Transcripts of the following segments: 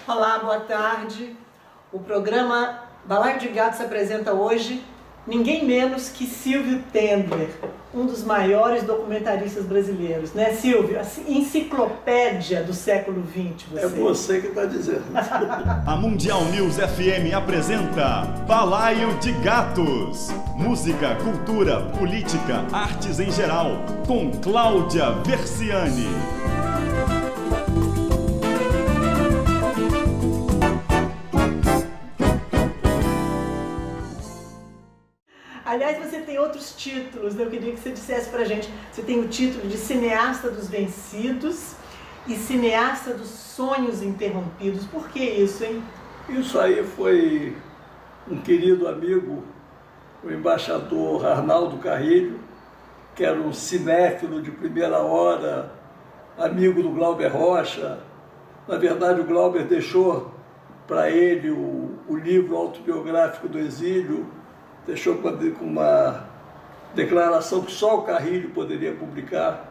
Olá, boa tarde. O programa Balaio de Gatos apresenta hoje ninguém menos que Silvio Tendler, um dos maiores documentaristas brasileiros, né, Silvio? A enciclopédia do século XX, você. É você que está dizendo. A Mundial News FM apresenta Balaio de Gatos. Música, cultura, política, artes em geral, com Cláudia Versiani. Aliás, você tem outros títulos, né? Eu queria que você dissesse pra gente. Você tem o título de Cineasta dos Vencidos e Cineasta dos Sonhos Interrompidos. Por que isso, hein? Isso aí foi um querido amigo, o embaixador Arnaldo Carrilho, que era um cinéfilo de primeira hora, amigo do Glauber Rocha. Na verdade, o Glauber deixou para ele o livro autobiográfico do exílio, deixou com uma declaração que só o Carrilho poderia publicar.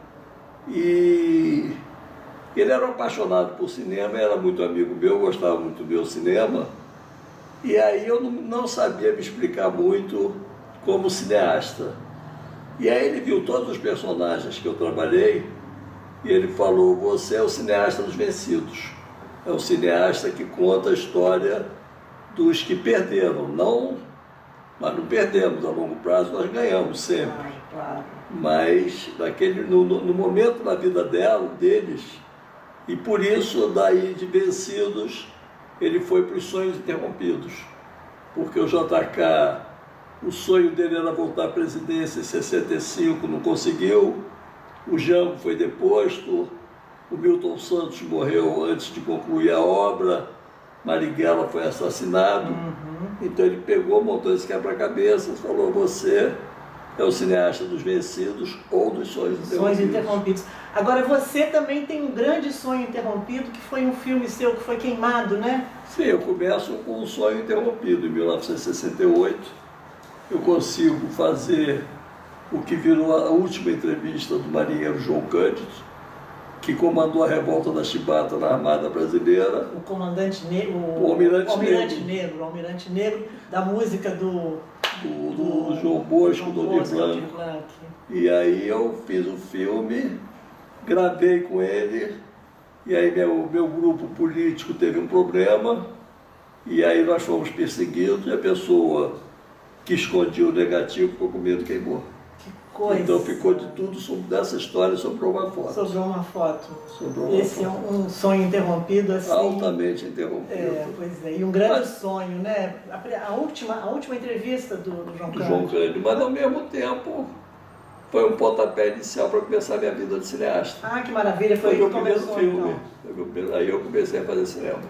E ele era um apaixonado por cinema, era muito amigo meu, gostava muito do meu cinema. E aí eu não sabia me explicar muito como cineasta. E aí ele viu todos os personagens que eu trabalhei e ele falou: você é o cineasta dos vencidos. É o cineasta que conta a história dos que perderam, mas não perdemos a longo prazo, nós ganhamos sempre. Claro. Mas no momento da vida deles, e por isso daí de Vencidos, ele foi para os Sonhos Interrompidos. Porque o JK, o sonho dele era voltar à presidência em 65, não conseguiu. O Jango foi deposto, o Milton Santos morreu antes de concluir a obra, Marighella foi assassinado. Então ele pegou, montou esse quebra-cabeça e falou: você é o cineasta dos vencidos ou dos sonhos interrompidos. Agora, você também tem um grande sonho interrompido, que foi um filme seu que foi queimado, né? Sim, eu começo com um sonho interrompido. Em 1968, eu consigo fazer o que virou a última entrevista do marinheiro João Cândido, que comandou a revolta da Chibata na Armada Brasileira. O comandante negro, o Almirante Negro, o Almirante Negro, da música do João Bosco, do Aldir Blanc. E aí eu fiz o filme, gravei com ele, e aí meu grupo político teve um problema, e aí nós fomos perseguidos, e a pessoa que escondia o negativo ficou com medo e queimou. Coisa. Então ficou de tudo dessa história, sobrou uma foto. Sobrou uma foto. Esse é um sonho interrompido, assim. Altamente interrompido. Pois é, e um grande sonho, né? A última entrevista do João Cândido. João Cândido, mas ao mesmo tempo foi um pontapé inicial para começar a minha vida de cineasta. Ah, que maravilha, foi o primeiro filme. Então. Aí eu comecei a fazer cinema.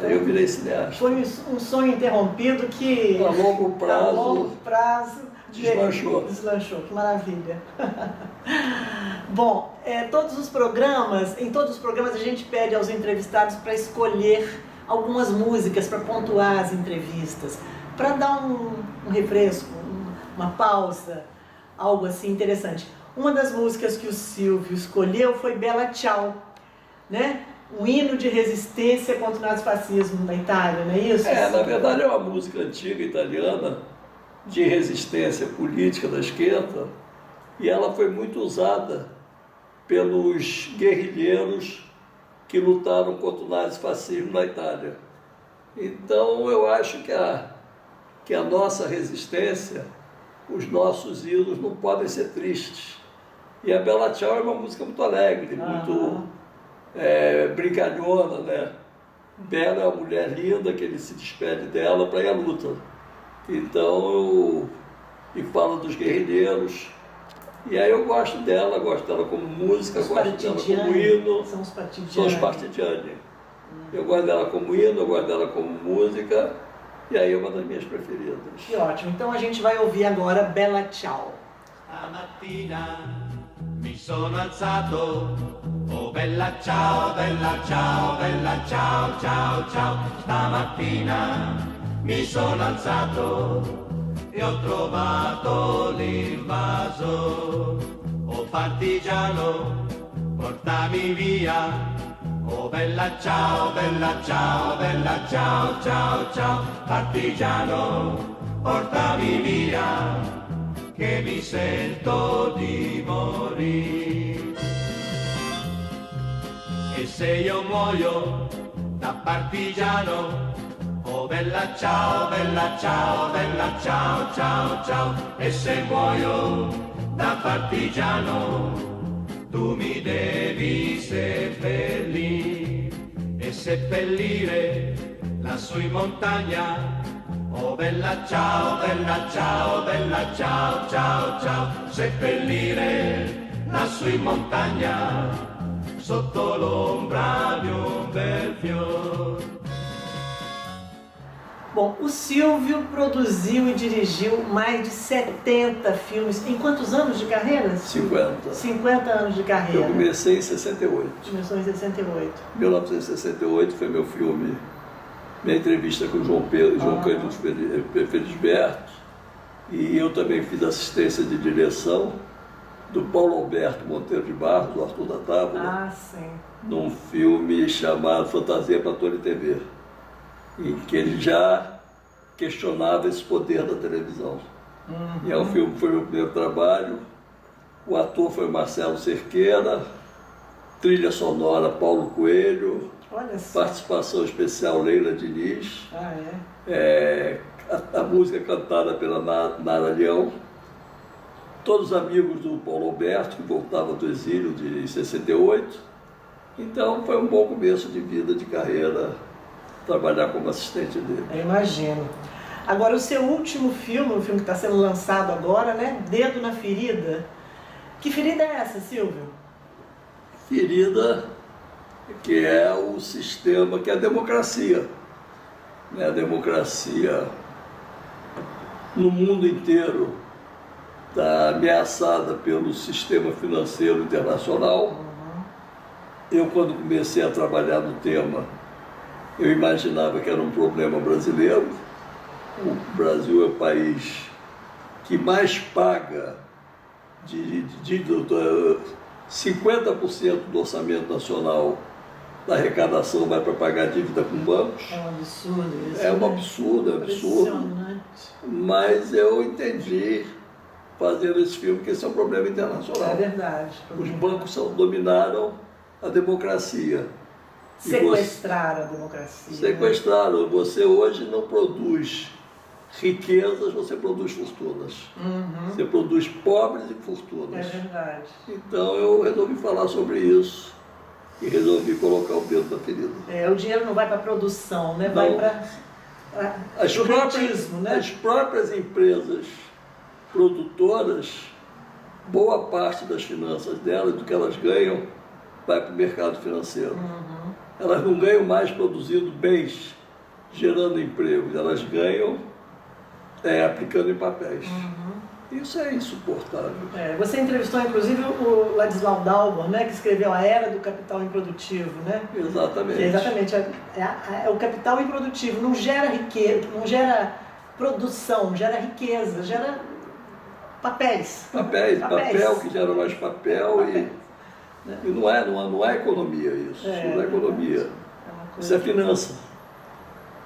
Aí eu virei cineasta. Foi um sonho interrompido que a longo prazo deslanchou, que maravilha. Bom, em todos os programas a gente pede aos entrevistados para escolher algumas músicas para pontuar as entrevistas, para dar um refresco, uma pausa, algo assim interessante. Uma das músicas que o Silvio escolheu foi Bella Ciao, né? Um hino de resistência contra o nazifascismo na Itália, não é isso? Na verdade é uma música antiga italiana de resistência política da esquerda, e ela foi muito usada pelos guerrilheiros que lutaram contra o nazifascismo na Itália. Então eu acho que a nossa resistência, os nossos hinos não podem ser tristes. E a Bella Ciao é uma música muito alegre, muito brincalhona, né? Bela é uma mulher linda que ele se despede dela para ir à luta. Então e fala dos guerrilheiros. E aí eu gosto dela como música, gosto dela como hino. São os partigiani. Eu gosto dela como hino, eu gosto dela como música, e aí é uma das minhas preferidas. Que ótimo. Então a gente vai ouvir agora Bella Ciao. Stamattina mi sono alzato, oh bella ciao, bella ciao, bella ciao, ciao, ciao. Stamattina mi sono alzato e ho trovato l'invaso. Oh partigiano, portami via, Oh bella ciao, bella ciao, bella ciao, ciao, ciao, partigiano, portami via, che mi sento di morire. E se io muoio da partigiano, oh bella ciao, bella ciao, bella ciao, ciao, ciao, e se muoio da partigiano, tu mi devi seppellire e seppellire lassù in montagna. Oh bella ciao, bella ciao, bella ciao, ciao, ciao, seppellire lassù in montagna, sotto l'ombra di un bel fior. Bom, o Silvio produziu e dirigiu mais de 70 filmes. Em quantos anos de carreira? 50. 50 anos de carreira. Eu comecei em 68. Começou em 68. 1968 foi meu filme, minha entrevista com o João Cândido Felisberto, e eu também fiz assistência de direção do Paulo Alberto Monteiro de Barros, do Arthur da Távola, Ah, sim. num filme chamado Fantasia para Ator e TV, em que ele já questionava esse poder da televisão. E é um filme que foi meu primeiro trabalho. O ator foi Marcelo Cerqueira, trilha sonora Paulo Coelho, Olha só. participação especial Leila Diniz, Ah, é? a música cantada pela Nara Leão, todos amigos do Paulo Alberto, que voltava do exílio de 68. Então foi um bom começo de vida, de carreira, trabalhar como assistente dele. Eu imagino. Agora, o seu último filme, o filme que está sendo lançado agora, né? Dedo na Ferida. Que ferida é essa, Silvio? Ferida, que é o sistema, que é a democracia. A democracia no mundo inteiro está ameaçada pelo sistema financeiro internacional. Eu, quando comecei a trabalhar no tema, eu imaginava que era um problema brasileiro. O Brasil é o país que mais paga de 50% do orçamento nacional da arrecadação vai para pagar dívida com bancos. É um absurdo isso. É um né? absurdo, é um absurdo. Impressionante. Mas eu entendi, fazendo esse filme, que esse é um problema internacional. É verdade. Os bancos dominaram a democracia. E Sequestraram a democracia. sequestraram. Você hoje não produz riquezas, você produz fortunas. Você produz pobres e É fortunas. verdade. Então eu resolvi falar sobre isso e resolvi colocar o dedo na ferida. O dinheiro não vai para a produção, né? Vai Não. para As o próprias, rentismo, né? as próprias empresas produtoras, boa parte das finanças delas, do que elas ganham, vai para o mercado financeiro. Elas não ganham mais produzindo bens, gerando empregos, elas ganham aplicando em papéis. Isso é insuportável. Você entrevistou, inclusive, o Ladislau Dalmor, né? Que escreveu A Era do Capital Improdutivo, né? Exatamente. Exatamente. O capital improdutivo não gera riqueza, não gera produção, gera riqueza, gera papéis. Papel que gera mais papel. E não é economia isso. Não é economia. Isso é finança.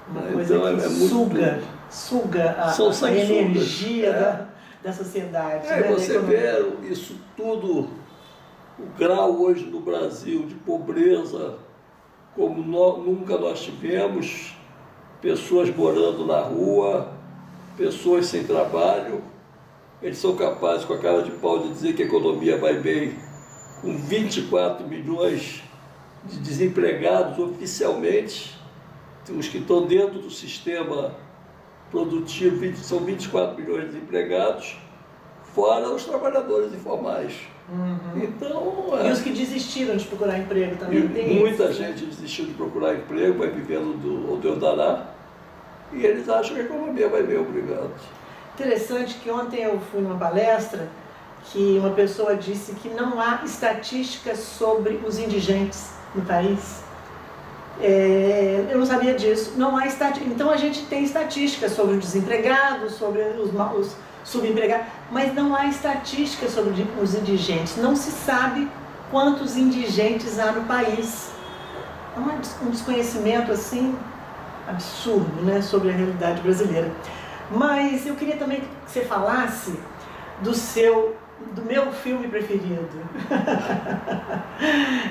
Uma coisa Então, que muito suga a sanguessugas. energia da sociedade. né? Você vê isso tudo, o grau hoje no Brasil de pobreza, como nunca nós tivemos, pessoas morando na rua, pessoas sem trabalho. Eles são capazes, com a cara de pau, de dizer que a economia vai bem, com 24 milhões de desempregados oficialmente. Os que estão dentro do sistema produtivo são 24 milhões de desempregados, fora os trabalhadores informais. Então, E os que desistiram de procurar emprego também tem muita isso, né? gente desistiu de procurar emprego, vai vivendo do Deus dará, e eles acham que a economia vai bem, obrigado. Interessante que ontem eu fui numa palestra que uma pessoa disse que não há estatísticas sobre os indigentes no país. Eu não sabia disso. Não há Então a gente tem estatísticas sobre os desempregados, sobre os subempregados, mas não há estatísticas sobre os indigentes. Não se sabe quantos indigentes há no país. um desconhecimento assim absurdo, né, sobre a realidade brasileira. Mas eu queria também que você falasse do meu filme preferido,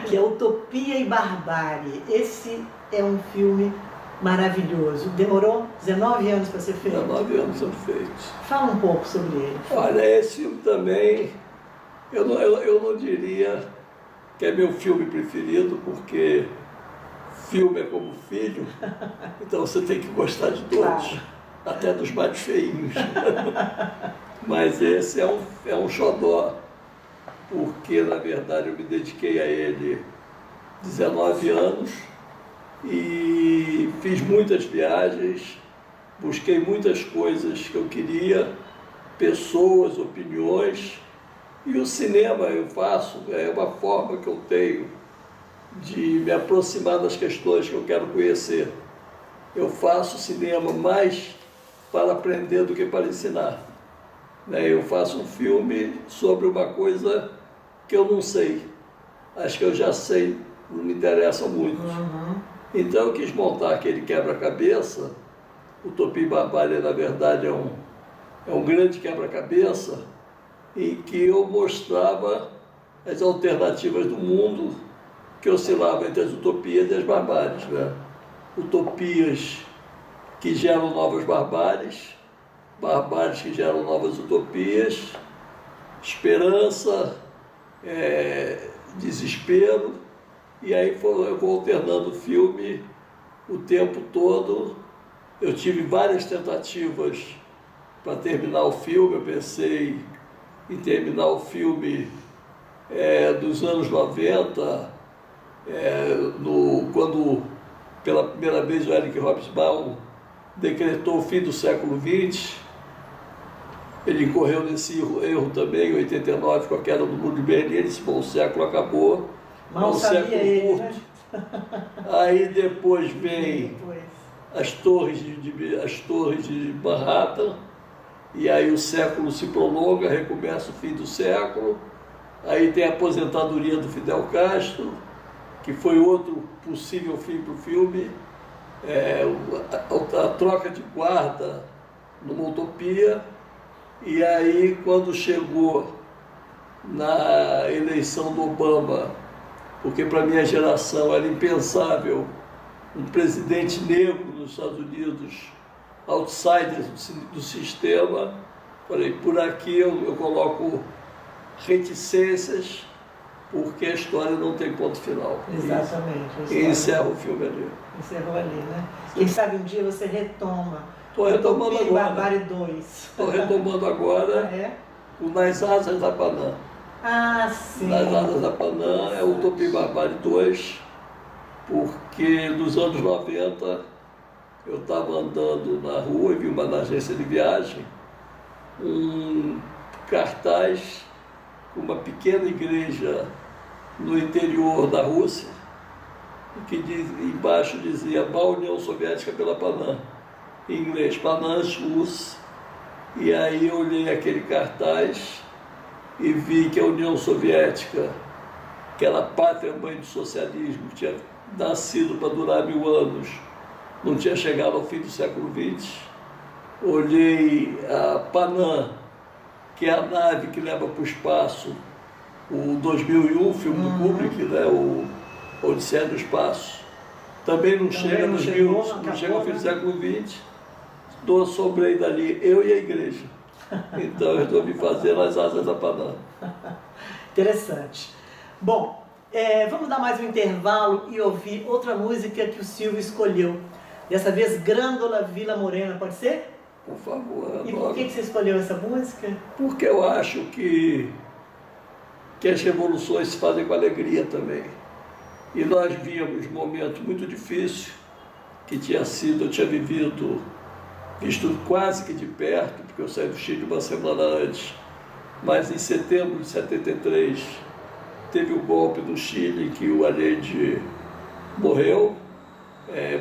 que é Utopia e Barbárie. Esse é um filme maravilhoso. Demorou 19 anos para ser feito? 19 anos são feitos. Fala um pouco sobre ele. Olha, esse filme também, eu não diria que é meu filme preferido, porque filme é como filho, então você tem que gostar de todos, claro, até dos mais feinhos. Mas esse é um xodó, porque na verdade eu me dediquei a ele 19 anos e fiz muitas viagens, busquei muitas coisas que eu queria, pessoas, opiniões, e o cinema eu faço, é uma forma que eu tenho de me aproximar das questões que eu quero conhecer. Eu faço cinema mais para aprender do que para ensinar. Eu faço um filme sobre uma coisa que eu não sei. Acho que eu já sei, não me interessa muito. Uhum. Então eu quis montar aquele quebra-cabeça. Utopia e Barbárie, na verdade, é um grande quebra-cabeça em que eu mostrava as alternativas do mundo que oscilavam entre as utopias e as barbáries, né? Utopias que geram novas barbáries, barbáries que geram novas utopias, esperança, desespero, e aí eu vou alternando o filme o tempo todo. Eu tive várias tentativas para terminar o filme, eu pensei em terminar o filme dos anos 90, quando pela primeira vez o Eric Hobsbawm decretou o fim do século XX. Ele incorreu nesse erro também em 89 com a queda do Muro de Berlim. Ele disse, bom, o século acabou, mal sabia século ele, curto. Né? Aí depois vem as torres de Manhattan, e aí o século se prolonga, recomeça o fim do século. Aí tem a aposentadoria do Fidel Castro, que foi outro possível fim para o filme, a troca de guarda numa utopia. E aí, quando chegou na eleição do Obama, porque para a minha geração era impensável um presidente negro nos Estados Unidos, outsider do sistema, falei, por aqui eu coloco reticências, porque a história não tem ponto final. Exatamente. E encerra o filme ali. Encerrou ali, né? Quem sabe um dia você retoma. Estou retomando agora. Barbárie 2. Estou retomando agora o Nas Asas da Panã. Ah, sim. Nas Asas da Panã é o Utopia e Barbárie 2, porque nos anos 90 eu estava andando na rua e vi na agência de viagem um cartaz com uma pequena igreja no interior da Rússia, que embaixo dizia a União Soviética pela Panã, em inglês, Panãs Rus. E aí eu olhei aquele cartaz e vi que a União Soviética, aquela pátria-mãe do socialismo, que tinha nascido para durar 1000 anos, não tinha chegado ao fim do século XX. Olhei a Panam, que é a nave que leva para o espaço o 2001, filme do Kubrick, né? O Odisseia do Espaço. Também não chega no fim do século XX. Sobrei dali, eu e a igreja. Então eu resolvi fazer Nas Asas da Panam. Interessante. Bom, vamos dar mais um intervalo e ouvir outra música que o Silvio escolheu. Dessa vez, Grândola Vila Morena, pode ser? Por favor. E por que você escolheu essa música? Porque eu acho que as revoluções se fazem com alegria também. E nós víamos um momento muito difícil, que eu tinha visto quase que de perto, porque eu saí do Chile uma semana antes, mas em setembro de 73 teve o golpe no Chile em que o Allende morreu,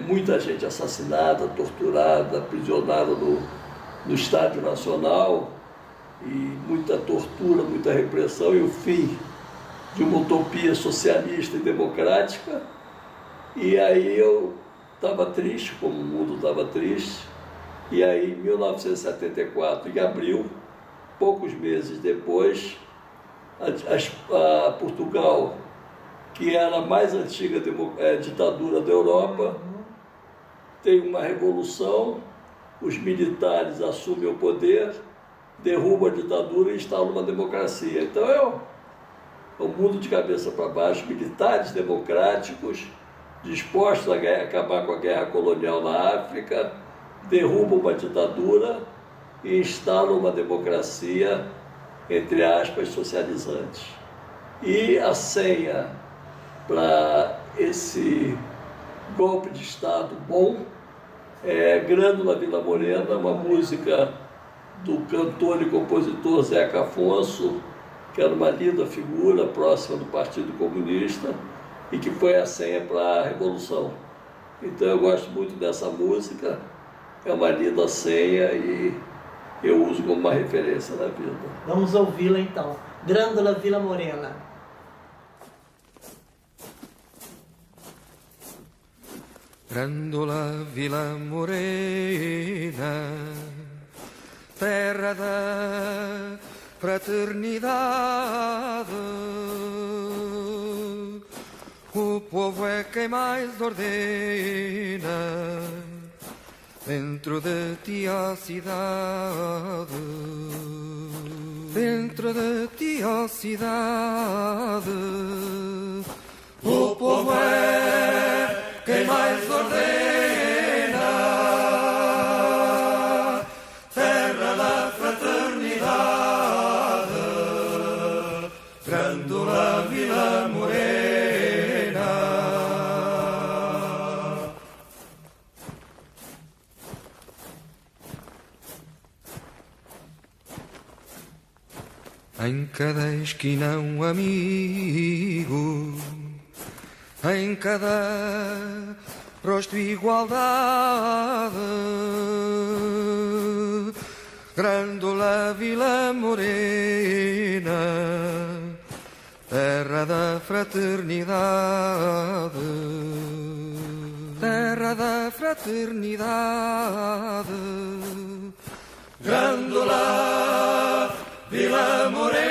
muita gente assassinada, torturada, aprisionada no Estádio Nacional, e muita tortura, muita repressão, e o fim de uma utopia socialista e democrática. E aí eu estava triste, como o mundo estava triste, e aí em 1974, em abril, poucos meses depois, a Portugal, que era a mais antiga ditadura da Europa, tem uma revolução, os militares assumem o poder, derrubam a ditadura e instalam uma democracia. Então é um mundo de cabeça para baixo, militares democráticos, dispostos a acabar com a guerra colonial na África, derrubam uma ditadura e instalam uma democracia, entre aspas, socializante. E a senha para esse golpe de Estado bom é Grândola Vila Morena, uma música do cantor e compositor Zeca Afonso, que era uma linda figura próxima do Partido Comunista e que foi a senha para a Revolução. Então eu gosto muito dessa música, é uma linda senha e eu uso como uma referência na vida. Vamos ouvi-la então. Grândola Vila Morena. Grândola Vila Morena, terra da fraternidade, o povo é quem mais ordena, dentro de ti a cidade, dentro de ti a cidade, o povo é quem mais ordena, terra da fraternidade, Grândola Vila Morena. Em cada esquina um amigo, em cada rosto igualdade, Grândola Vila Morena, terra da fraternidade, terra da fraternidade, Grândola Vila Morena.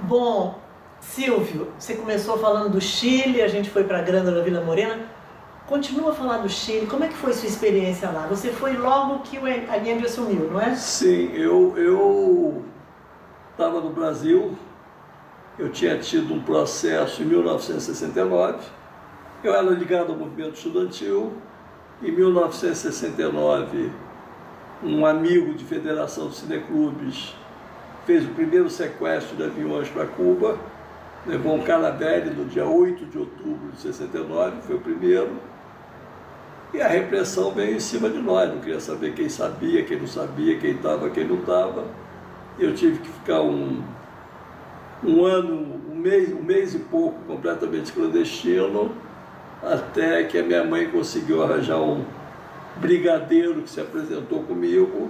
Bom, Silvio, você começou falando do Chile, a gente foi para a Grândola Vila Morena. Continua a falar do Chile, como é que foi sua experiência lá? Você foi logo que o Allende assumiu, não é? Sim, eu estava no Brasil, eu tinha tido um processo em 1969, eu era ligado ao movimento estudantil. Em 1969, um amigo de Federação de Cineclubes fez o primeiro sequestro de aviões para Cuba, levou um Caravelli no dia 8 de outubro de 69, foi o primeiro, e a repressão veio em cima de nós, não queria saber quem sabia, quem não sabia, quem estava, quem não estava. Eu tive que ficar um mês e pouco completamente clandestino, até que a minha mãe conseguiu arranjar um brigadeiro que se apresentou comigo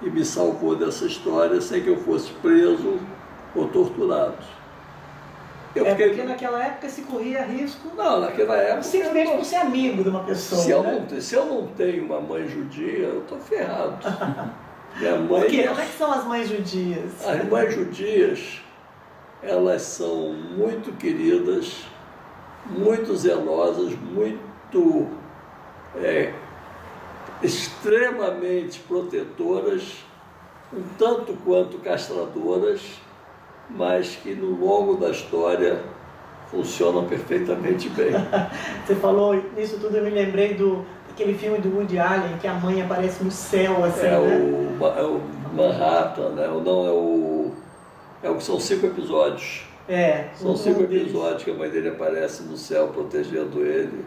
e me salvou dessa história sem que eu fosse preso ou torturado. Porque naquela época se corria risco. Não, naquela época. Simplesmente por ser amigo de uma pessoa. Se eu não tenho uma mãe judia, eu estou ferrado. Minha mãe. Por quê? Como é que são as mães judias? As mães judias, elas são muito queridas, muito zelosas, muito extremamente protetoras, um tanto quanto castradoras, mas que no longo da história funcionam perfeitamente bem. Você falou isso tudo, eu me lembrei daquele filme do Woody Allen, que a mãe aparece no céu, assim, é o Manhattan, né? É o que são 5 episódios. São 5 episódios que a mãe dele aparece no céu protegendo ele.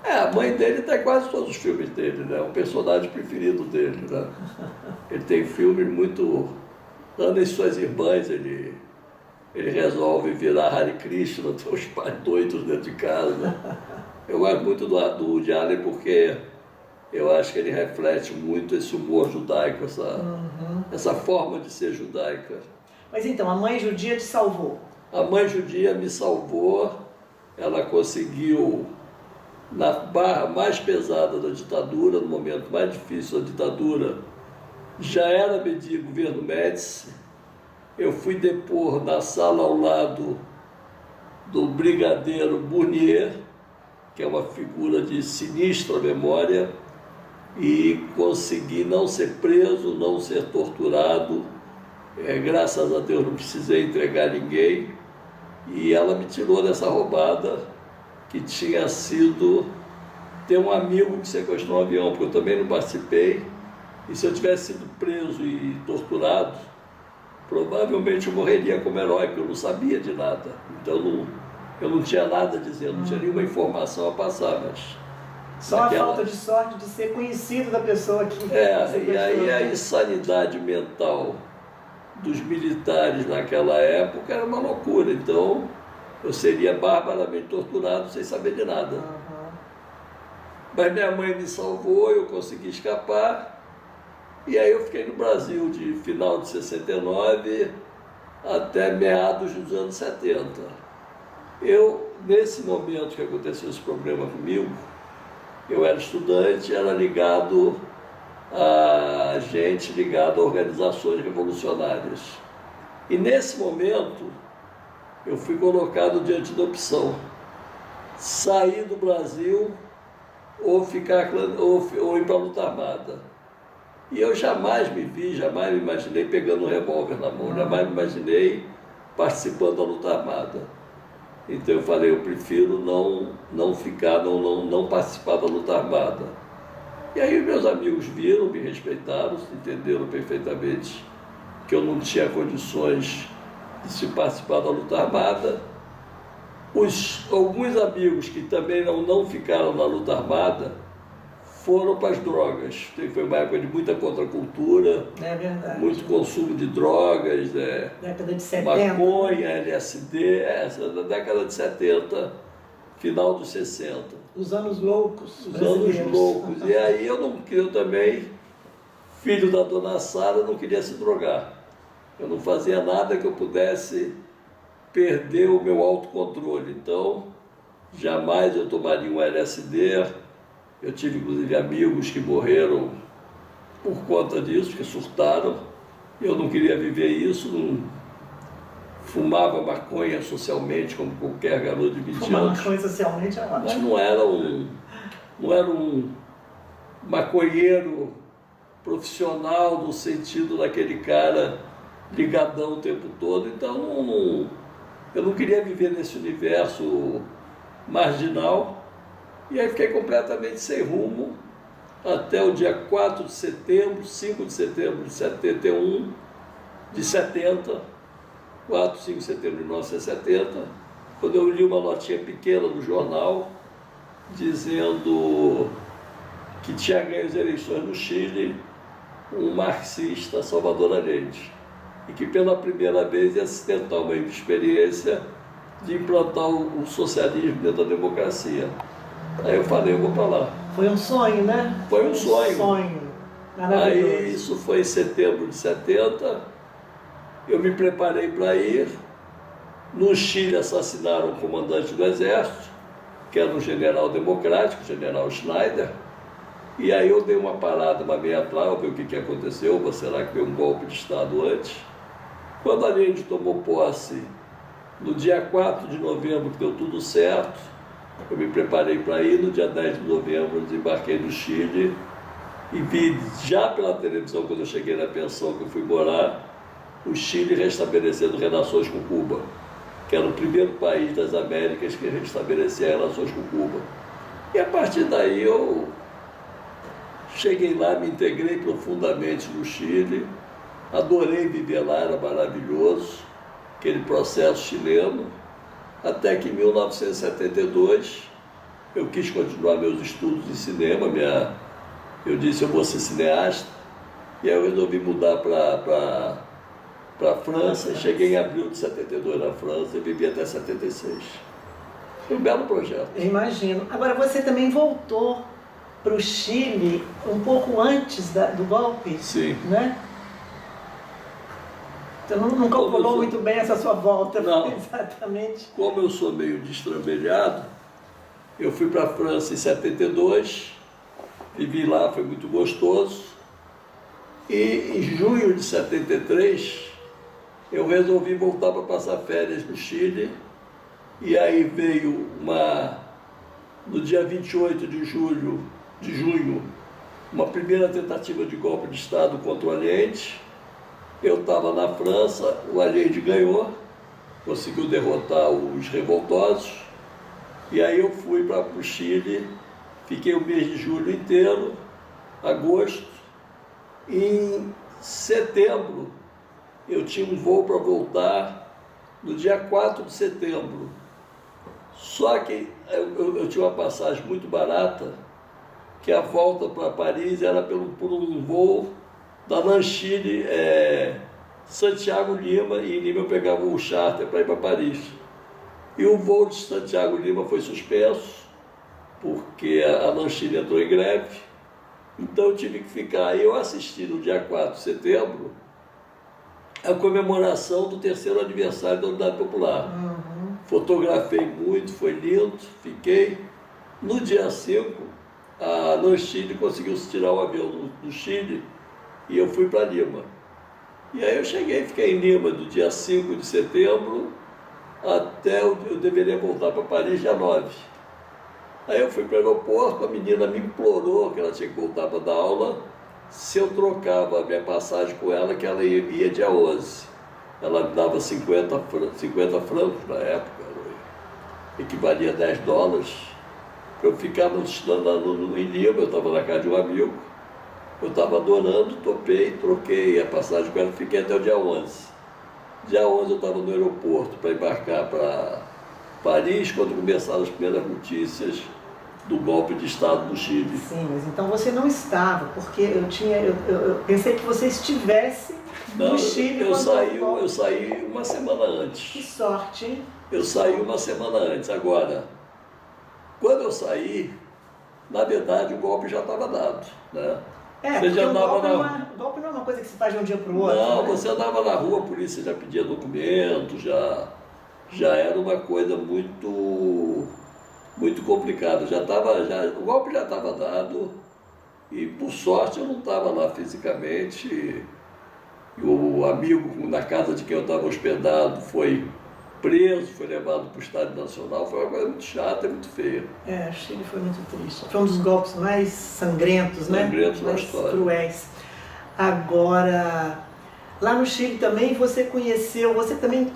A mãe dele está em quase todos os filmes dele, né? É o personagem preferido dele, né? Ele tem filmes muito... Ana e suas irmãs, ele ele resolve virar Hare Krishna, tem os pais doidos dentro de casa. Eu gosto muito do Woody Allen porque eu acho que ele reflete muito esse humor judaico, essa forma de ser judaica. Mas então, a mãe judia te salvou? A mãe judia me salvou, ela conseguiu, na barra mais pesada da ditadura, no momento mais difícil da ditadura, já era medir governo Médici. Eu fui depor na sala ao lado do brigadeiro Burnier, que é uma figura de sinistra memória, e consegui não ser preso, não ser torturado. Graças a Deus não precisei entregar ninguém. E ela me tirou dessa roubada, que tinha sido ter um amigo que sequestrou um avião, porque eu também não participei. E se eu tivesse sido preso e torturado, provavelmente eu morreria como herói, porque eu não sabia de nada. Então eu não tinha nada a dizer, não tinha nenhuma informação a passar, mas... Só a falta de sorte de ser conhecido da pessoa que... E aí a insanidade mental dos militares naquela época era uma loucura. Então eu seria barbaramente torturado sem saber de nada. Mas minha mãe me salvou, eu consegui escapar. E aí eu fiquei no Brasil de final de 69 até meados dos anos 70. Nesse momento que aconteceu esse problema comigo, eu era estudante, era ligado a gente ligado a organizações revolucionárias. E nesse momento, eu fui colocado diante da opção: sair do Brasil ou ir para a luta armada. E eu jamais me imaginei pegando um revólver na mão, jamais me imaginei participando da luta armada. Então eu falei, eu prefiro não participar da luta armada. E aí meus amigos viram, me respeitaram, entenderam perfeitamente que eu não tinha condições de se participar da luta armada. Alguns amigos que também não ficaram na luta armada foram para as drogas. Foi uma época de muita contracultura, muito consumo de drogas, década de 70. Maconha, LSD, essa da década de 70, final dos 60. Os anos loucos. Os anos loucos. E aí eu também, filho da dona Sara, não queria se drogar. Eu não fazia nada que eu pudesse perder o meu autocontrole. Então, jamais eu tomaria um LSD. Eu tive, inclusive, amigos que morreram por conta disso, que surtaram. Eu não queria viver isso, não fumava maconha socialmente, como qualquer garoto de 20 anos. Fumar maconha socialmente é ótimo. Mas não era um maconheiro profissional no sentido daquele cara ligadão o tempo todo. Então, eu não queria viver nesse universo marginal. E aí fiquei completamente sem rumo até o dia 4 de setembro, 5 de setembro de 71, de 70, 4, 5 de setembro de 1970, quando eu li uma notinha pequena no jornal dizendo que tinha ganho as eleições no Chile um marxista, Salvador Allende, e que pela primeira vez ia se tentar uma experiência de implantar o socialismo dentro da democracia. Aí eu falei, eu vou para lá. Foi um sonho, né? Foi um sonho. Sonho. Aí isso foi em setembro de 70, eu me preparei para ir. No Chile assassinaram o comandante do exército, que era um general democrático, o general Schneider. E aí eu dei uma parada, uma meia atrás, ver o que aconteceu, ou será que veio um golpe de Estado antes. Quando a Allende tomou posse, no dia 4 de novembro, que deu tudo certo, eu me preparei para ir. No dia 10 de novembro, desembarquei no Chile e vi já pela televisão, quando eu cheguei na pensão que eu fui morar, o Chile restabelecendo relações com Cuba, que era o primeiro país das Américas que restabelecia relações com Cuba. E a partir daí eu cheguei lá, me integrei profundamente no Chile, adorei viver lá, era maravilhoso, aquele processo chileno. Até que em 1972 eu quis continuar meus estudos de cinema, eu disse eu vou ser cineasta, e aí eu resolvi mudar para para a França, e cheguei em abril de 72 na França e vivi até 76. Foi um belo projeto. Eu imagino. Agora, você também voltou para o Chile um pouco antes do golpe, Sim. né? Então não calculou muito bem essa sua volta. Não. Exatamente. Como eu sou meio destrambelhado, eu fui para a França em 72, vivi lá, foi muito gostoso. E em junho de 73, eu resolvi voltar para passar férias no Chile. E aí veio no dia 28 de junho, uma primeira tentativa de golpe de Estado contra o Allende. Eu estava na França, o Allende ganhou, conseguiu derrotar os revoltosos. E aí eu fui para o Chile, fiquei o mês de julho inteiro, agosto. Em setembro, eu tinha um voo para voltar no dia 4 de setembro. Só que eu tinha uma passagem muito barata, que a volta para Paris era por um voo da LAN Chile, Santiago Lima, e em Lima eu pegava um charter para ir para Paris. E o voo de Santiago Lima foi suspenso, porque a LAN Chile entrou em greve, então eu tive que ficar. E eu assisti no dia 4 de setembro a comemoração do 3º aniversário da Unidade Popular. Fotografei muito, foi lindo, fiquei. No dia 5, a LAN Chile conseguiu se tirar o avião do Chile e eu fui para Lima. E aí eu cheguei, fiquei em Lima do dia 5 de setembro até eu deveria voltar para Paris dia 9. Aí eu fui para o aeroporto, a menina me implorou que ela tinha que voltar para dar aula, se eu trocava a minha passagem com ela, que ela ia dia 11. Ela me dava 50 francos na época, equivalia a $10, para eu ficar em Lima. Eu estava na casa de um amigo, eu estava adorando, topei, troquei a passagem com ela, fiquei até o dia 11. Dia 11 eu estava no aeroporto para embarcar para Paris, quando começaram as primeiras notícias do golpe de Estado do Chile. Sim, mas então você não estava, porque eu pensei que você estivesse no Chile. Eu saí uma semana antes. Que sorte, hein? Eu saí uma semana antes. Agora, quando eu saí, na verdade o golpe já estava dado, né? Porque o golpe não é uma coisa que se faz de um dia para o outro. Não, né? você andava na rua, a polícia já pedia documento, já era uma coisa muito complicada. O golpe já estava dado e, por sorte, eu não estava lá fisicamente. O amigo na casa de quem eu estava hospedado foi preso, foi levado para o Estádio Nacional. Foi uma coisa muito chata e muito feia. O Chile foi muito triste. Foi um dos golpes mais sangrentos, né? Sangrentos na mais história. Cruéis. Agora, lá no Chile também você também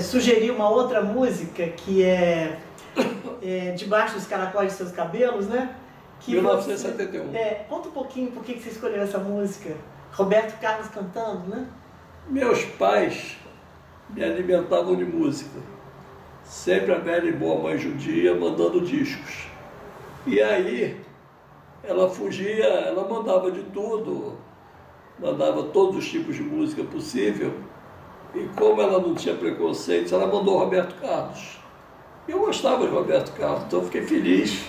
sugeriu uma outra música que é Debaixo dos Caracóis de Seus Cabelos, né? Que 1971. Conta um pouquinho por que você escolheu essa música. Roberto Carlos cantando, né? Meus pais me alimentavam de música. Sempre a velha e boa mãe judia mandando discos. E aí, ela fugia, ela mandava de tudo, mandava todos os tipos de música possível. E como ela não tinha preconceitos, ela mandou Roberto Carlos. Eu gostava de Roberto Carlos, então eu fiquei feliz,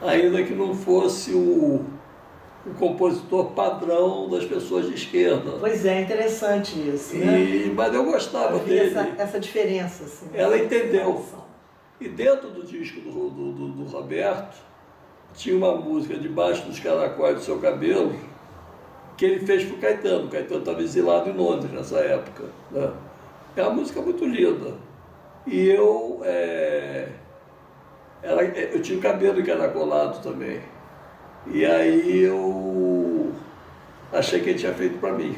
ainda que não fosse o compositor padrão das pessoas de esquerda. Pois é, interessante isso, né? Mas eu gostava dele. Essa diferença, assim. Ela entendeu. E dentro do disco do Roberto, tinha uma música, Debaixo dos Caracóis do Seu Cabelo, que ele fez para o Caetano. O Caetano estava exilado em Londres nessa época, né? É uma música muito linda. E eu tinha o cabelo encaracolado também. E aí eu achei que ele tinha feito para mim.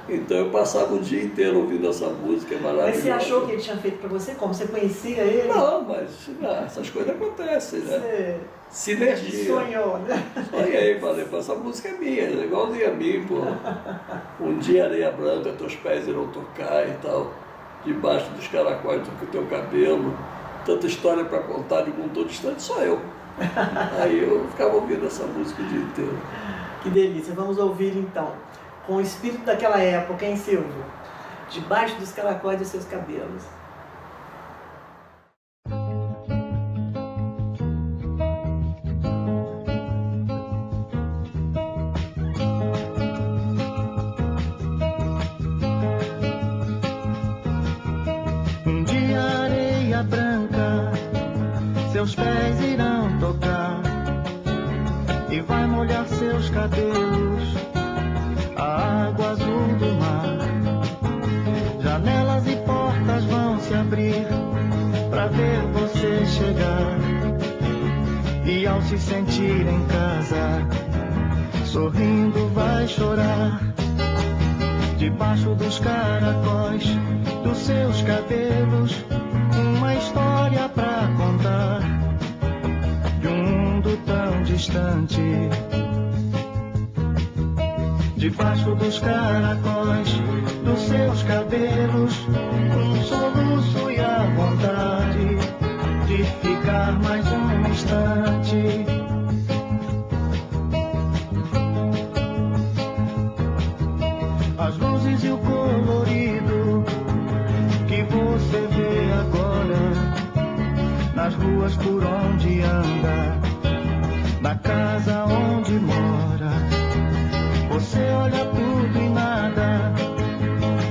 Então eu passava o dia inteiro ouvindo essa música maravilhosa. Mas você achou que ele tinha feito para você? Como? Você conhecia ele? Não, mas essas coisas acontecem, né? Sinergia. Sonhou, né? Sonhei, falei, essa música é minha, é igualzinha a mim, pô. Um dia areia branca, teus pés irão tocar e tal, debaixo dos caracóis do teu cabelo, tanta história para contar de um mundo todo distante, só eu. Aí eu ficava ouvindo essa música o dia inteiro. Que delícia, vamos ouvir então, com o espírito daquela época, hein, Silvio? Debaixo dos caracóis dos seus cabelos. Um dia a areia branca seus pés irão tocar e vai molhar seus cabelos, a água azul do mar. Janelas e portas vão se abrir pra ver você chegar. E ao se sentir em casa, sorrindo vai chorar. Debaixo dos caracóis dos seus cabelos, uma história pra contar de um mundo tão distante. Debaixo dos caracóis dos seus cabelos, um soluço e a vontade de ficar mais um instante. As luzes e o colorido que você vê agora nas ruas por onde anda, na casa onde mora. Você olha tudo e nada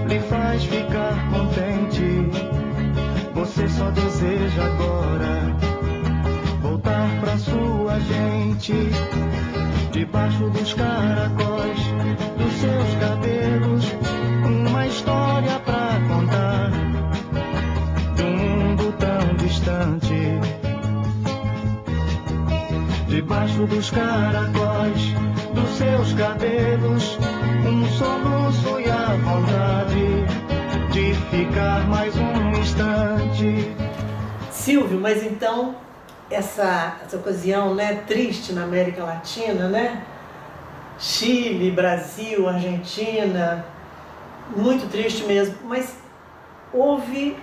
lhe faz ficar contente. Você só deseja agora voltar pra sua gente. Debaixo dos caracóis dos seus cabelos, uma história pra contar de um mundo tão distante. Debaixo dos caracóis dos seus cabelos, um soluço e a vontade de ficar mais um instante. Silvio, mas então essa ocasião, né, triste na América Latina, né? Chile, Brasil, Argentina, muito triste mesmo, mas houve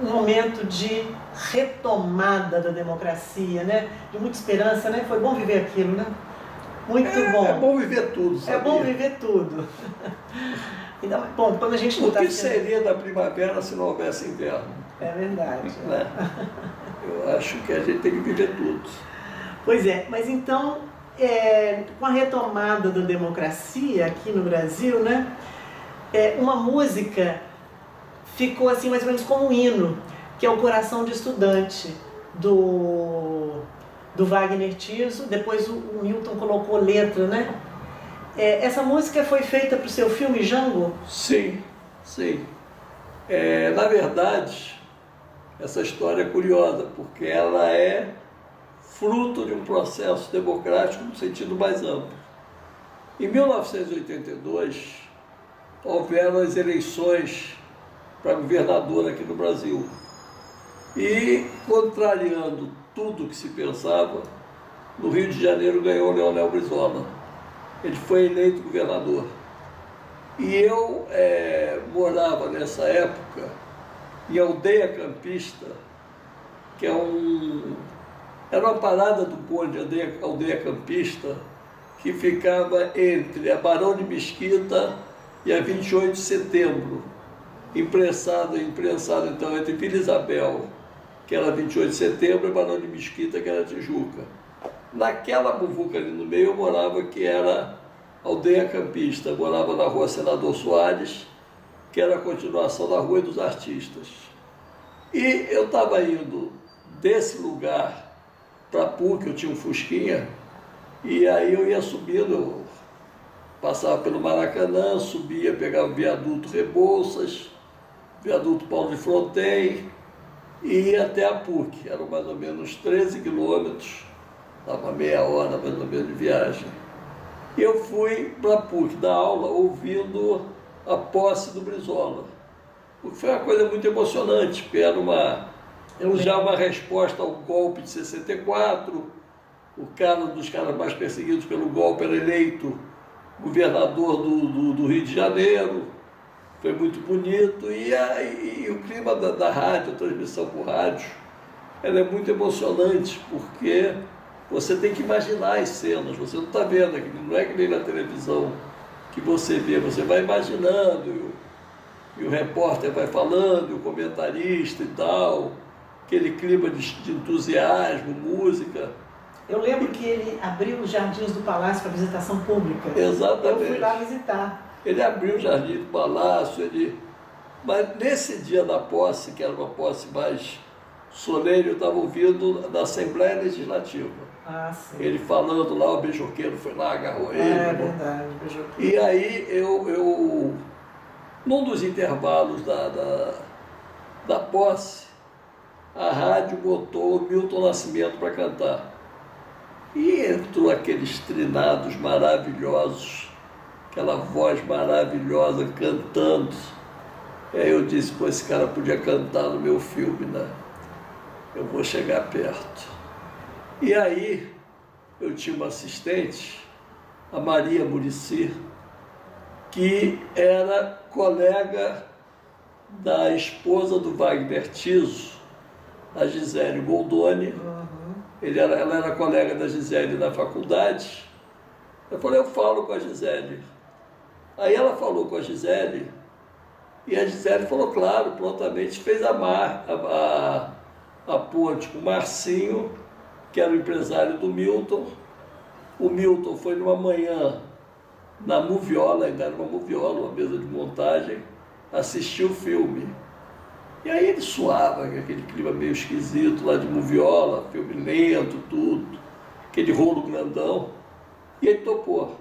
um momento de retomada da democracia, né? De muita esperança, né? Foi bom viver aquilo, né? Muito bom. É bom viver tudo, sabia? É bom viver tudo. Então, bom, quando a gente não O que seria da primavera se não houvesse inverno? É verdade. Né? Eu acho que a gente tem que viver tudo. Pois é, mas então, com a retomada da democracia aqui no Brasil, né? Uma música ficou assim mais ou menos como um hino, que é o Coração de Estudante, do Wagner Tiso. Depois o Milton colocou letra, né? Essa música foi feita para o seu filme Django? Sim, sim. Na verdade, essa história é curiosa, porque ela é fruto de um processo democrático no sentido mais amplo. Em 1982, houveram as eleições para governador aqui no Brasil. E, contrariando tudo que se pensava, no Rio de Janeiro ganhou Leonel Brizola. Ele foi eleito governador. E eu morava nessa época em Aldeia Campista, que era uma parada do bonde, Aldeia Campista, que ficava entre a Barão de Mesquita e a 28 de Setembro, imprensado então entre Vila Isabel, que era 28 de Setembro, e Barão de Mesquita, que era Tijuca. Naquela muvuca ali no meio eu morava, que era Aldeia Campista. Eu morava na Rua Senador Soares, que era a continuação da Rua dos Artistas. E eu estava indo desse lugar para a PUC, eu tinha um Fusquinha, e aí eu ia subindo, eu passava pelo Maracanã, subia, pegava o viaduto Rebouças, viaduto Paulo de Fronten, e ia até a PUC. Eram mais ou menos 13 quilômetros, estava meia hora mais ou menos de viagem. E eu fui para a PUC dar aula ouvindo a posse do Brizola. O que foi uma coisa muito emocionante, porque era já uma resposta ao golpe de 64, um dos caras mais perseguidos pelo golpe era eleito governador do Rio de Janeiro, foi muito bonito, e o clima da rádio, a transmissão por rádio, ela é muito emocionante, porque você tem que imaginar as cenas, você não está vendo, não é que nem na televisão que você vê, você vai imaginando. e o repórter vai falando, e o comentarista e tal, aquele clima de entusiasmo, música. Eu lembro que ele abriu os jardins do Palácio para visitação pública. Exatamente. Eu fui lá visitar. Ele abriu o jardim do Palácio, mas nesse dia da posse, que era uma posse mais solene, eu estava ouvindo da Assembleia Legislativa. Ah, sim. Ele falando lá, o beijoqueiro foi lá, agarrou ele. É verdade, o beijoqueiro. E aí eu num dos intervalos da posse, a rádio botou o Milton Nascimento para cantar. E entrou aqueles trinados maravilhosos, aquela voz maravilhosa cantando. E aí eu disse, pô, esse cara podia cantar no meu filme, né? Eu vou chegar perto. E aí eu tinha uma assistente, a Maria Muricy, que era colega da esposa do Wagner Tiso, a Gisele Goldoni. Ela era colega da Gisele na faculdade. Eu falei, eu falo com a Gisele. Aí ela falou com a Gisele, e a Gisele falou, claro, prontamente fez a ponte com o Marcinho, que era o empresário do Milton. O Milton foi numa manhã na Moviola, ainda era uma Moviola, uma mesa de montagem, assistiu o filme. E aí ele suava, aquele clima meio esquisito lá de Moviola, filme lento, tudo, aquele rolo grandão. E ele topou.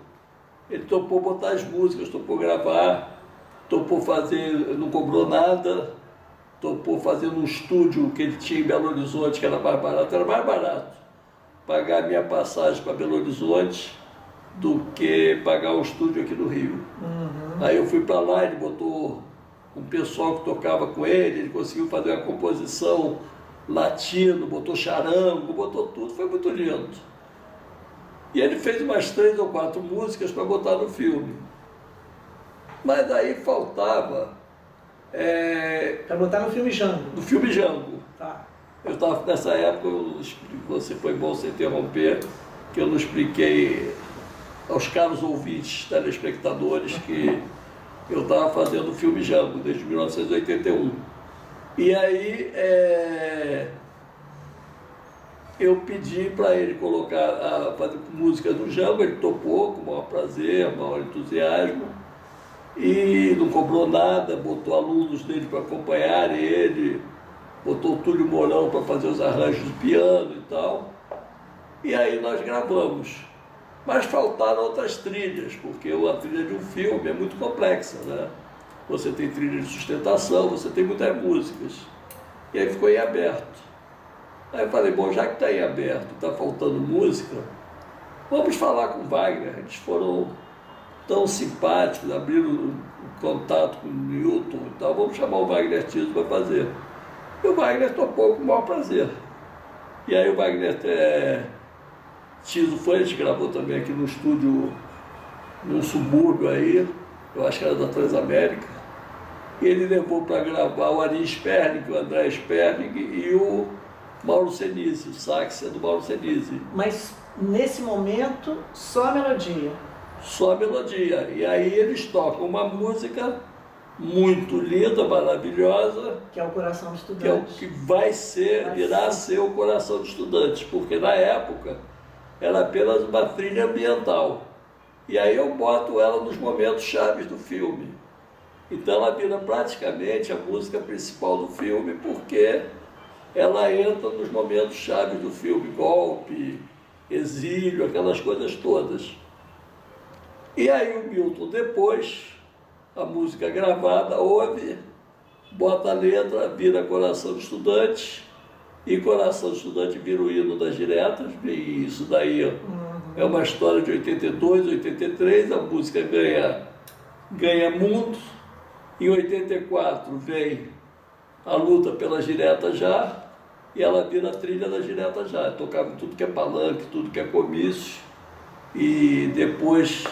Ele topou botar as músicas, topou gravar, topou fazer, não cobrou nada, topou fazer num estúdio que ele tinha em Belo Horizonte, que era mais barato pagar a minha passagem para Belo Horizonte do que pagar um estúdio aqui no Rio. Aí eu fui para lá, ele botou um pessoal que tocava com ele conseguiu fazer uma composição latino, botou charango, botou tudo, foi muito lindo. E ele fez umas 3 ou 4 músicas para botar no filme. Mas aí faltava... Para botar no filme Django. No filme Django. Tá. Eu estava nessa época, você foi bom se interromper, que eu não expliquei aos caros ouvintes, telespectadores, que eu estava fazendo o filme Django desde 1981. E aí eu pedi para ele colocar, fazer música do Django, ele topou com o maior prazer, maior entusiasmo, e não cobrou nada, botou alunos dele para acompanhar ele, botou o Túlio Mourão para fazer os arranjos de piano e tal. E aí nós gravamos. Mas faltaram outras trilhas, porque a trilha de um filme é muito complexa, né? Você tem trilha de sustentação, você tem muitas músicas. E aí ficou em aberto. Aí eu falei, bom, já que está em aberto, está faltando música, vamos falar com o Wagner. Eles foram tão simpáticos, abriram o contato com o Newton e tal, vamos chamar o Wagner Tiso para fazer. E o Wagner topou com o maior prazer. E aí o Wagner Tiso foi, a gente gravou também aqui no estúdio, num subúrbio aí, eu acho que era da Transamérica. E ele levou para gravar o Ari Sperling, o André Sperling e o Mauro Senise, o sax é do Mauro Senise. Mas nesse momento, só a melodia. Só a melodia. E aí eles tocam uma música muito linda, maravilhosa, que é o Coração do Estudante. Que é o que virá a ser o Coração do Estudante, porque na época era apenas uma trilha ambiental. E aí eu boto ela nos momentos chaves do filme. Então ela vira praticamente a música principal do filme, porque ela entra nos momentos chaves do filme, golpe, exílio, aquelas coisas todas. E aí o Milton depois, a música gravada, ouve, bota a letra, vira Coração do Estudante, e Coração do Estudante vira o hino das diretas, e isso daí é uma história de 82, 83, a música ganha mundo, em 84 vem a luta pelas diretas já, e ela vira a trilha das diretas já, tocava tudo que é palanque, tudo que é comício, e depois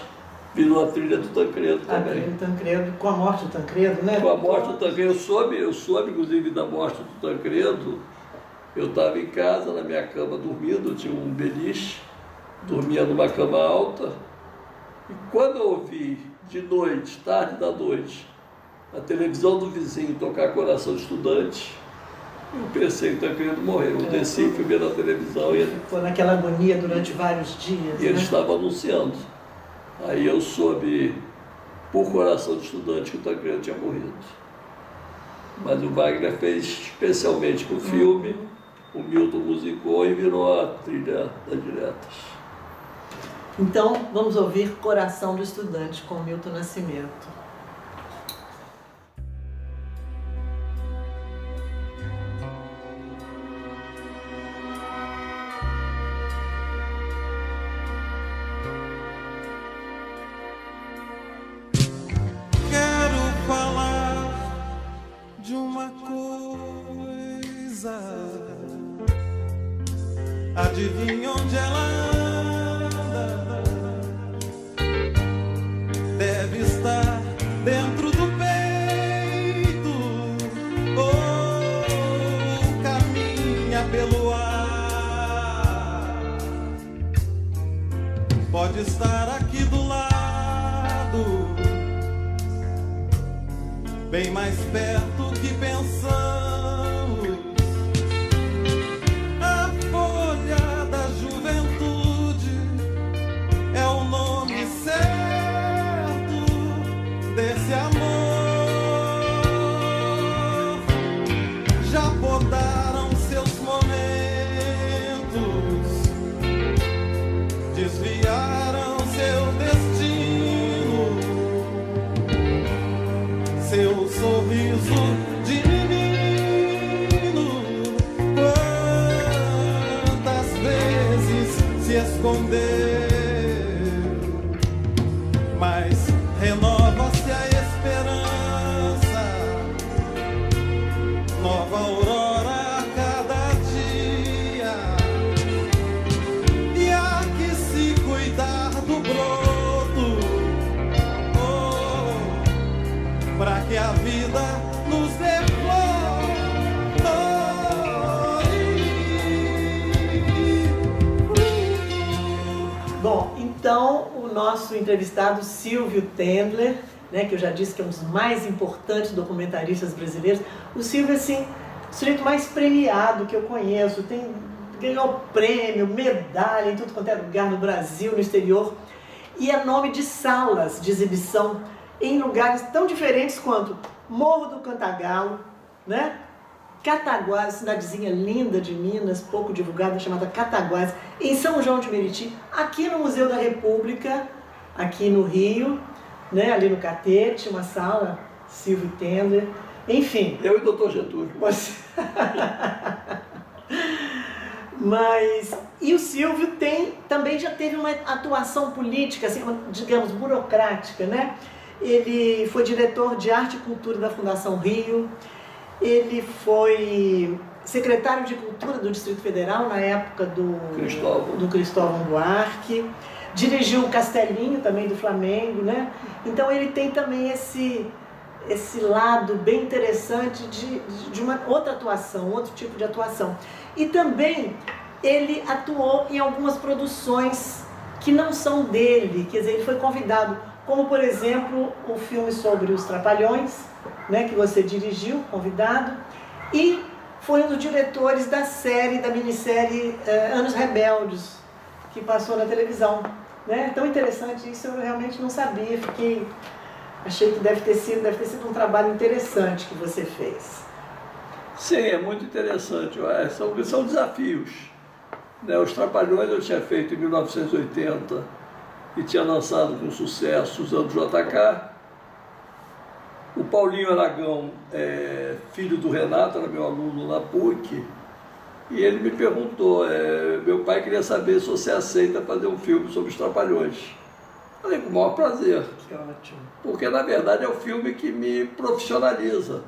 virou a trilha do Tancredo também. A trilha do Tancredo, com a morte do Tancredo, né? Com a morte do Tancredo, eu soube inclusive da morte do Tancredo. Eu estava em casa, na minha cama, dormindo, eu tinha um beliche, dormia numa cama alta, e quando eu ouvi, de noite, tarde da noite, a televisão do vizinho tocar Coração de Estudante. Eu pensei que está querendo morrer. Eu desci, fui ver na televisão e ele... Foi naquela agonia durante vários dias. E ele estava anunciando. Aí eu soube, por Coração de Estudante, que o Tancredo tinha morrido. Mas o Wagner fez especialmente para o filme, o Milton musicou e virou a trilha das diretas. Então, vamos ouvir Coração do Estudante, com Milton Nascimento. Adivinha onde ela anda? Deve estar dentro do peito ou caminha pelo ar. Pode estar aqui do lado, bem mais perto que pensamos. Desse amor, já podaram seus momentos, desviaram seu destino, seu sorriso de menino, quantas vezes se escondeu, mas renova-se a esperança, nova aurora a cada dia, e há que se cuidar do broto, pra que a vida nos dê flor. Bom, então o nosso entrevistado Silvio Tendler, né, que eu já disse que é um dos mais importantes documentaristas brasileiros. O Silvio, assim, o sujeito mais premiado que eu conheço, ganhou prêmio, medalha em tudo quanto é lugar no Brasil, no exterior, e é nome de salas de exibição em lugares tão diferentes quanto Morro do Cantagalo, né? Cataguás, cidadezinha linda de Minas, pouco divulgada, chamada Cataguás, em São João de Meriti, aqui no Museu da República, aqui no Rio, né, ali no Catete, uma sala, Silvio Tendler, enfim. Eu e o Dr. Getúlio. E o Silvio também já teve uma atuação política, assim, digamos, burocrática, né? Ele foi diretor de Arte e Cultura da Fundação Rio, ele foi secretário de Cultura do Distrito Federal na época do Cristóvão Buarque, dirigiu o Castelinho também do Flamengo, né? Então ele tem também esse lado bem interessante de uma outra atuação, outro tipo de atuação. E também ele atuou em algumas produções que não são dele, quer dizer, ele foi convidado, como por exemplo o filme sobre os Trapalhões, né, que você dirigiu, convidado, e foi um dos diretores da minissérie Anos Rebeldes, que passou na televisão. Né? Tão interessante isso, eu realmente não sabia, achei que deve ter sido um trabalho interessante que você fez. Sim, é muito interessante, são desafios. Né? Os Trapalhões eu tinha feito em 1980 e tinha lançado com sucesso usando JK. O Paulinho Aragão, filho do Renato, era meu aluno na PUC, e ele me perguntou, meu pai queria saber se você aceita fazer um filme sobre os Trapalhões. Falei, com o maior prazer. Que ótimo. Porque, na verdade, é o filme que me profissionaliza.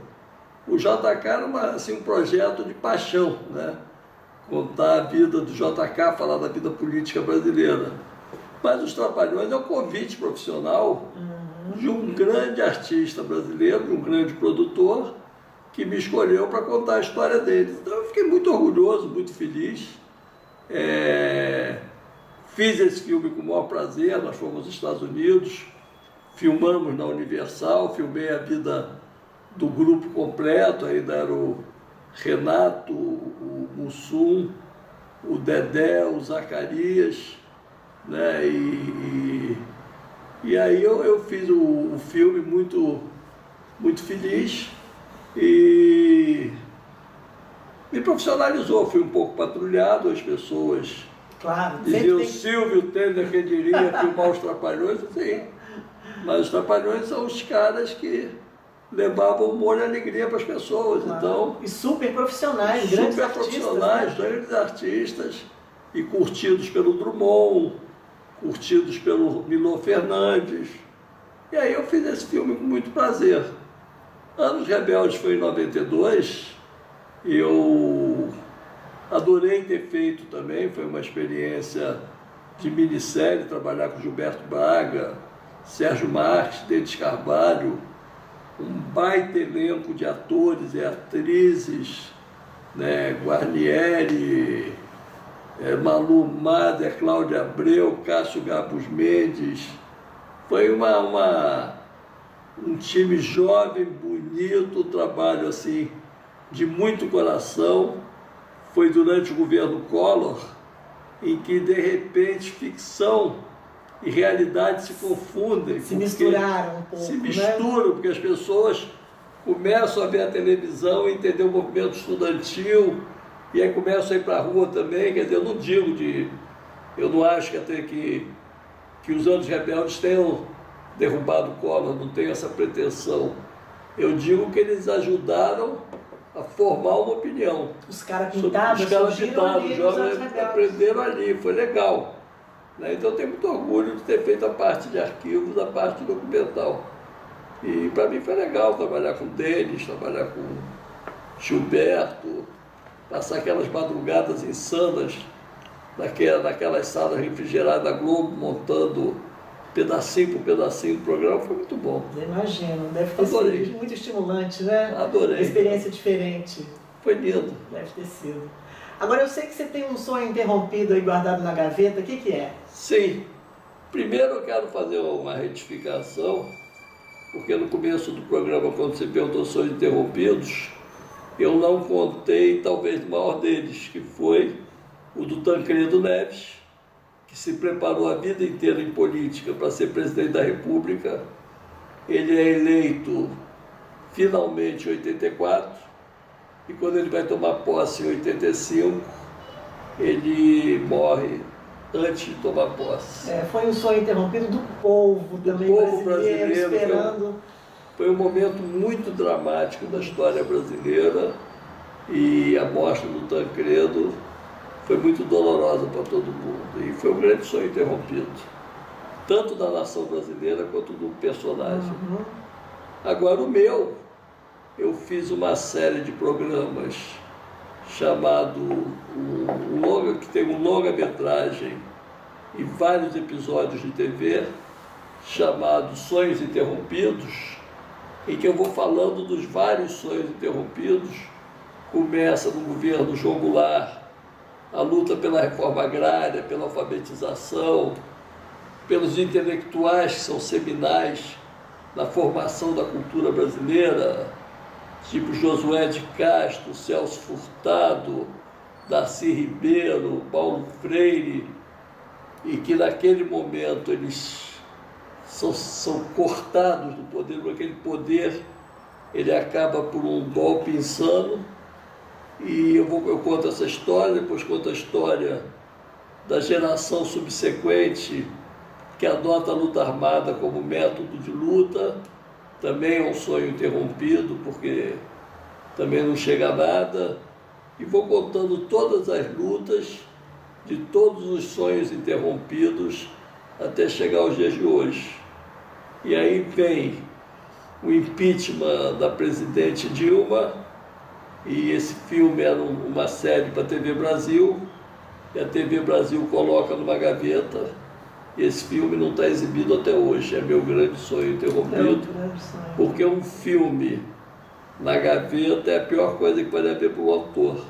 O JK era um projeto de paixão, né? Contar a vida do JK, falar da vida política brasileira. Mas os Trapalhões é um convite profissional de um grande artista brasileiro, de um grande produtor, que me escolheu para contar a história deles. Então eu fiquei muito orgulhoso, muito feliz. Fiz esse filme com o maior prazer, nós fomos aos Estados Unidos, filmamos na Universal, filmei a vida do grupo completo, ainda era o Renato, o Mussum, o Dedé, o Zacarias, né? E aí eu fiz o filme muito feliz e me profissionalizou. Fui um pouco patrulhado, as pessoas diziam, Silvio Tender, que diria filmar os Trapalhões, sim. Mas os Trapalhões são os caras que levavam humor e alegria para as pessoas. Então, e super profissionais, grandes artistas, e curtidos pelo Drummond, curtidos pelo Milor Fernandes. E aí eu fiz esse filme com muito prazer. Anos Rebeldes foi em 92, e eu adorei ter feito também, foi uma experiência de minissérie, trabalhar com Gilberto Braga, Sérgio Marques, Denis Carvalho, um baita elenco de atores e atrizes, né? Guarnieri, Malu Mader, Cláudia Abreu, Cássio Gabus Mendes. Foi um time jovem, bonito, trabalho assim de muito coração. Foi durante o governo Collor, em que de repente ficção e realidade se confundem. Se misturaram um pouco. Se misturam, né? Porque as pessoas começam a ver a televisão e entender o movimento estudantil, e aí começam a ir para a rua também. Quer dizer, eu não acho que até que os Anos Rebeldes tenham derrubado o Collor, não tenho essa pretensão. Eu digo que eles ajudaram a formar uma opinião. Os caras pintados, os jovens aprenderam ali, foi legal. Então eu tenho muito orgulho de ter feito a parte de arquivos, a parte documental. E para mim foi legal trabalhar com Denis, trabalhar com Gilberto, passar aquelas madrugadas insanas naquelas salas refrigeradas da Globo, montando pedacinho por pedacinho do programa, foi muito bom. Eu imagino, deve ter sido muito estimulante, né? Adorei. Uma experiência diferente. Foi lindo. Deve ter sido. Agora, eu sei que você tem um sonho interrompido aí guardado na gaveta, o que é? Sim. Primeiro eu quero fazer uma retificação, porque no começo do programa, quando você perguntou sonhos interrompidos, eu não contei talvez o maior deles, que foi o do Tancredo Neves, que se preparou a vida inteira em política para ser presidente da República. Ele é eleito finalmente em 84, e quando ele vai tomar posse em 85, ele morre antes de tomar posse. Foi um sonho interrompido do povo também, do povo brasileiro, esperando. Foi um momento muito dramático da história brasileira, e a morte do Tancredo foi muito dolorosa para todo mundo, e foi um grande sonho interrompido, tanto da nação brasileira quanto do personagem. Agora eu fiz uma série de programas chamado, que tem um longa-metragem e vários episódios de TV, chamado Sonhos Interrompidos, em que eu vou falando dos vários sonhos interrompidos. Começa no governo João Goulart, a luta pela reforma agrária, pela alfabetização, pelos intelectuais que são seminais na formação da cultura brasileira, tipo Josué de Castro, Celso Furtado, Darcy Ribeiro, Paulo Freire, e que naquele momento eles são cortados do poder, porque aquele poder ele acaba por um golpe insano. E eu conto essa história, depois conto a história da geração subsequente que adota a luta armada como método de luta. Também é um sonho interrompido, porque também não chega a nada. E vou contando todas as lutas de todos os sonhos interrompidos até chegar aos dias de hoje. E aí vem o impeachment da presidente Dilma, e esse filme era uma série para a TV Brasil, e a TV Brasil coloca numa gaveta, e esse filme não está exibido até hoje. É meu grande sonho interrompido, porque um filme na gaveta é a pior coisa que pode haver para o autor,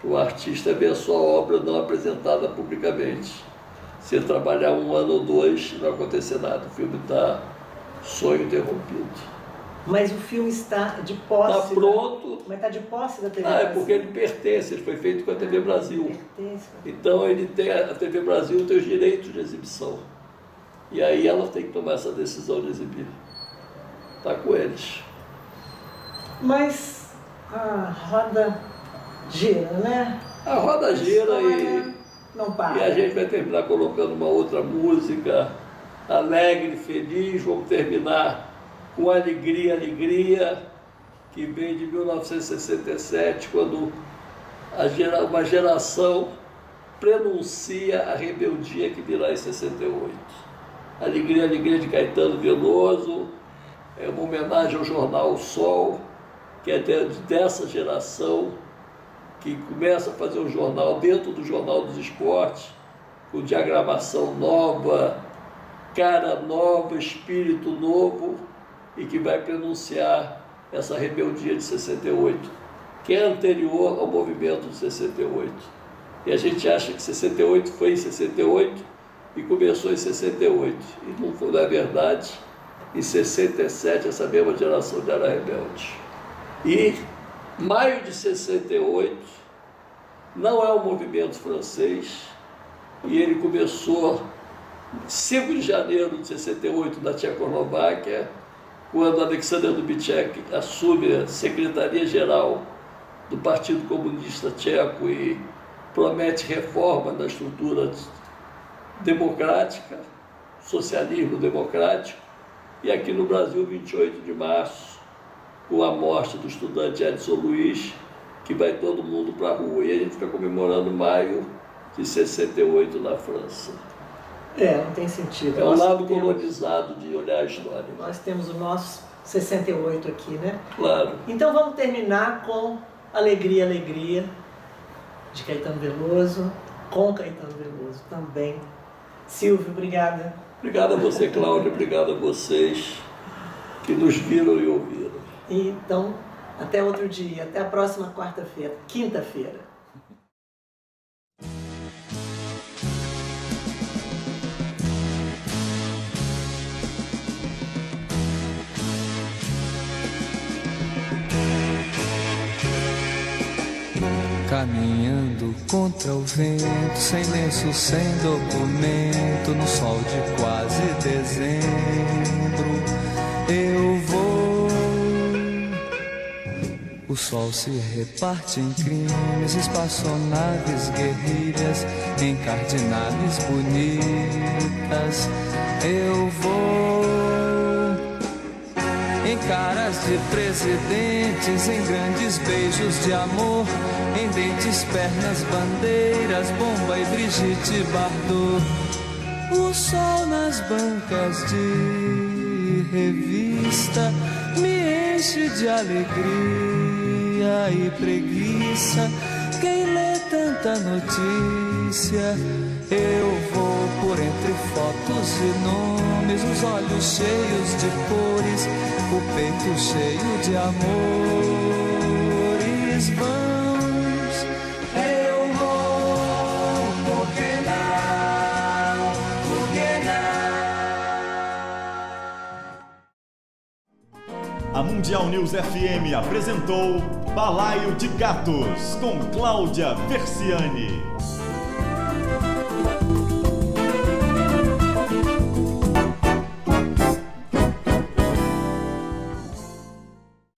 para o artista ver a sua obra não apresentada publicamente. Se trabalhar 1 ano ou 2, não vai acontecer nada, o filme está sonho interrompido. Mas o filme está de posse. Está pronto. Mas está de posse da TV É Brasil. porque ele pertence, ele foi feito com a TV Brasil. Pertence. Então a TV Brasil tem os direitos de exibição. E aí ela tem que tomar essa decisão de exibir. Está com eles. Mas a roda gira, né? A roda gira Não para. e a gente vai terminar colocando uma outra música alegre, feliz. Vamos terminar com Alegria, Alegria, que vem de 1967, quando uma geração prenuncia a rebeldia que virá em 68. Alegria, Alegria de Caetano Veloso, é uma homenagem ao jornal O Sol, que é dessa geração, que começa a fazer um jornal dentro do Jornal dos Esportes, com diagramação nova, cara nova, espírito novo, e que vai pronunciar essa rebeldia de 68, que é anterior ao movimento de 68. E a gente acha que 68 foi em 68 e começou em 68. E não foi, na verdade, em 67 essa mesma geração já era rebelde. E maio de 68 não é um movimento francês, e ele começou 5 de janeiro de 68 na Tchecoslováquia, quando Alexander Dubček assume a Secretaria-Geral do Partido Comunista Tcheco e promete reforma da estrutura democrática, socialismo democrático. E aqui no Brasil, 28 de março, com a morte do estudante Edson Luiz, que vai todo mundo para a rua. E a gente fica comemorando maio de 68 na França. Não tem sentido. É um lado colonizado de olhar a história. Nós temos o nosso 68 aqui, né? Claro. Então vamos terminar com Alegria, Alegria, de Caetano Veloso, com Caetano Veloso também. Silvio, obrigada. Obrigado a você, Cláudia. Obrigado a vocês que nos viram e ouviram. Então, até outro dia. Até a próxima quarta-feira, quinta-feira. Caminhando contra o vento, sem lenço, sem documento, no sol de quase dezembro, eu vou. O sol se reparte em crimes, espaçonaves, guerrilhas, encardinales bonitas, eu vou. Em caras de presidentes, em grandes beijos de amor, em dentes, pernas, bandeiras, Bomba e Brigitte Bardot. O sol nas bancas de revista me enche de alegria e preguiça. Quem lê tanta notícia? Eu vou por entre fotos e nomes, os olhos cheios de cores, o peito cheio de amores. Vamos, eu vou, por que não, por que não? A Mundial News FM apresentou Balaio de Gatos, com Cláudia Versiani.